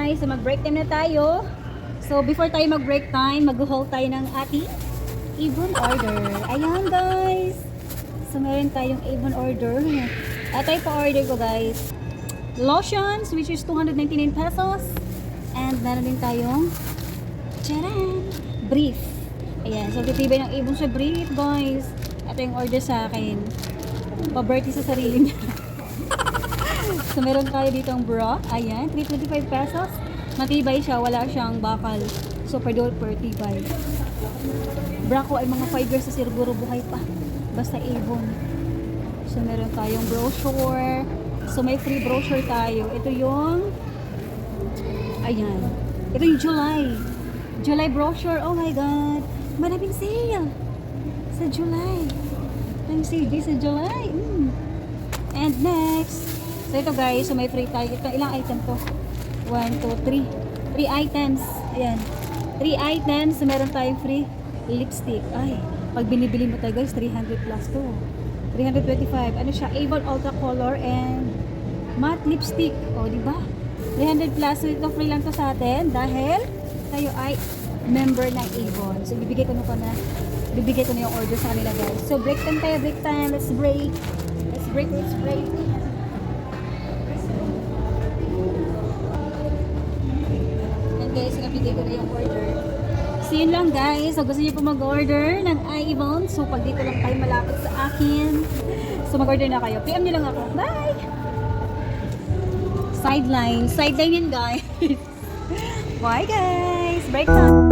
guys, so mag-break time na tayo. So before tayo mag-break time, mag-hold tayo ng ating Avon order. Ayan guys. So meron tayong Avon order. Ito yung pa-order ko guys. Lotions which is 299 pesos. And meron din tayong charan! Brief. Ayan. So titibay ng Avon sa brief guys. Ito yung order sa akin. Pa-birthday sa sarili niya. So meron tayo dito ang bra. Ayan. 325 pesos. Matibay siya. Wala siyang bakal. Super duper tibay. Bra ko ay mga 5 years na siguro buhay pa. Basta Avon. So meron tayong brochure. So may free brochure tayo. Ito yung ayan. Ito yung July brochure. Oh my God. Maraming sale. Sa July. Maraming sale sa July. And next. So ito guys. So may free tayo. Ito ilang item to? 1, 2, 3. 3 items. Ayan. 3 items. So meron tayong free lipstick. Ay. Pag binibili mo tayo guys. 300 plus to. 325. Ano siya? Avon Ultra Color and matte lipstick. O, di ba? 300 plus. So, ito free lang to sa atin dahil tayo ay member ng Avon. So, bibigay ko na yung order sa kanila guys. So, break time tayo. Break time. Let's break. Let's break. And guys, nabigay ko na yung order. So, yun lang guys. So, gusto niyo po mag-order ng Avon. So, pag dito lang kayo malapit sa akin. So, mag-order na kayo. PM niyo lang ako. Bye! Sideline yun guys. Bye guys. Break time.